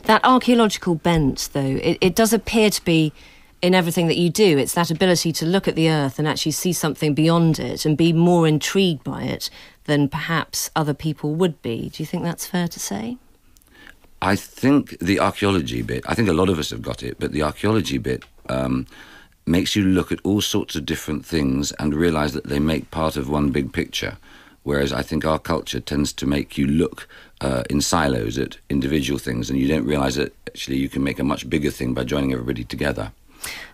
That archaeological bent, though, it does appear to be in everything that you do. It's that ability to look at the earth and actually see something beyond it and be more intrigued by it than perhaps other people would be. Do you think that's fair to say? I think the archaeology bit, I think a lot of us have got it, but the archaeology bit makes you look at all sorts of different things and realise that they make part of one big picture. Whereas I think our culture tends to make you look in silos at individual things, and you don't realise that actually you can make a much bigger thing by joining everybody together.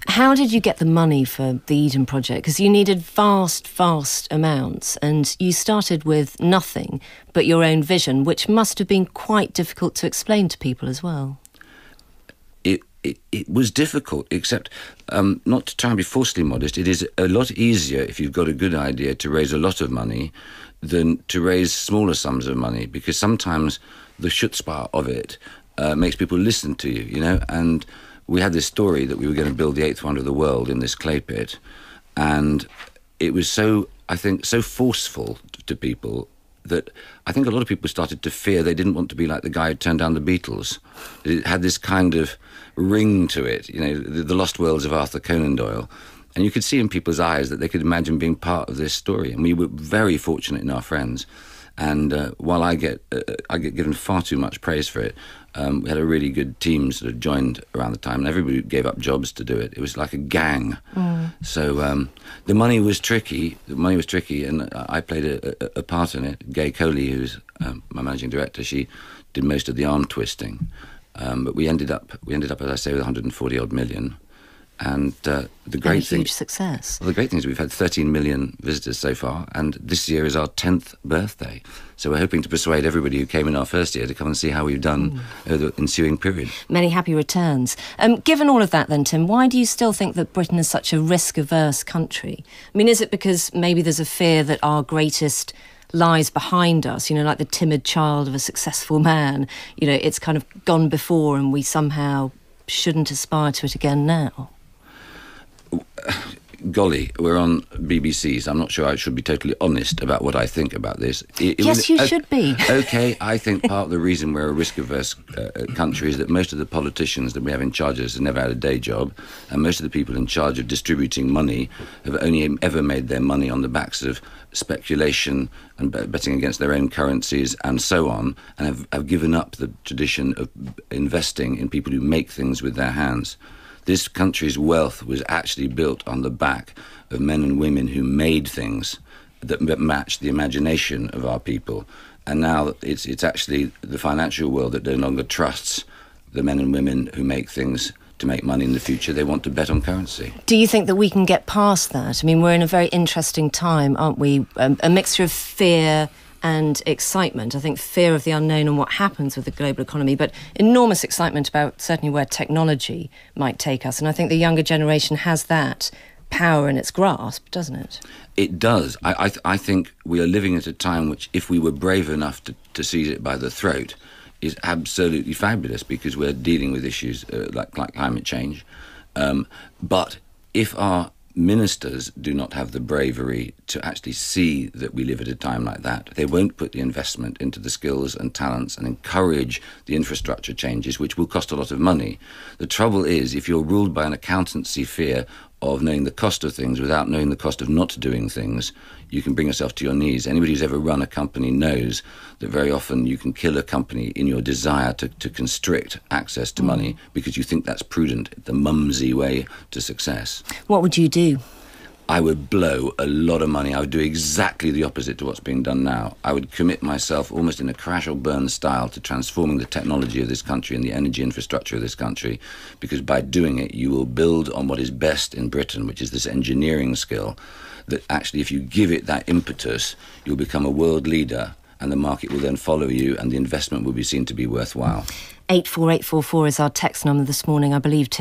How did you get the money for the Eden Project? Because you needed vast, vast amounts, and you started with nothing but your own vision, which must have been quite difficult to explain to people as well. It was difficult, except not to try and be falsely modest, it is a lot easier if you've got a good idea to raise a lot of money than to raise smaller sums of money, because sometimes the chutzpah of it makes people listen to you, you know. And we had this story that we were going to build the eighth wonder of the world in this clay pit, and it was so, I think, so forceful to people that I think a lot of people started to fear. They didn't want to be like the guy who turned down the Beatles. It had this kind of ring to it, you know, the lost worlds of Arthur Conan Doyle. And you could see in people's eyes that they could imagine being part of this story. And we were very fortunate in our friends. And while I get given far too much praise for it, we had a really good team sort of joined around the time, and everybody gave up jobs to do it. It was like a gang. So the money was tricky. And I played a part in it. Gay Coley, who's my managing director, she did most of the arm twisting. But we ended up, as I say, with 140 odd million. And the great thing, huge success. Well, the great thing is we've had 13 million visitors so far, and this year is our 10th birthday. So we're hoping to persuade everybody who came in our first year to come and see how we've done over the ensuing period. Many happy returns. Given all of that then, Tim, why do you still think that Britain is such a risk-averse country? I mean, is it because maybe there's a fear that our greatest lies behind us, you know, like the timid child of a successful man? You know, it's kind of gone before and we somehow shouldn't aspire to it again now? Golly, we're on BBC, so I'm not sure I should be totally honest about what I think about this. Yes, you should be. OK, I think part of the reason we're a risk-averse country is that most of the politicians that we have in charge of us have never had a day job, and most of the people in charge of distributing money have only ever made their money on the backs of speculation and betting against their own currencies and so on, and have given up the tradition of investing in people who make things with their hands. This country's wealth was actually built on the back of men and women who made things that matched the imagination of our people. And now it's actually the financial world that no longer trusts the men and women who make things to make money in the future. They want to bet on currency. Do you think that we can get past that? I mean, we're in a very interesting time, aren't we? A mixture of fear and excitement. I think fear of the unknown and what happens with the global economy, but enormous excitement about certainly where technology might take us. And I think the younger generation has that power in its grasp, doesn't it? It does. I think we are living at a time which, if we were brave enough to seize it by the throat, is absolutely fabulous, because we're dealing with issues like climate change. But if our ministers do not have the bravery to actually see that we live at a time like that, they won't put the investment into the skills and talents and encourage the infrastructure changes, which will cost a lot of money. The trouble is, if you're ruled by an accountancy fear of knowing the cost of things without knowing the cost of not doing things, you can bring yourself to your knees. Anybody who's ever run a company knows that very often you can kill a company in your desire to constrict access to money because you think that's prudent, the mumsy way to success. What would you do? I would blow a lot of money. I would do exactly the opposite to what's being done now. I would commit myself almost in a crash or burn style to transforming the technology of this country and the energy infrastructure of this country, because by doing it, you will build on what is best in Britain, which is this engineering skill, that actually if you give it that impetus, you'll become a world leader, and the market will then follow you, and the investment will be seen to be worthwhile. 84844 is our text number this morning, I believe, Tim.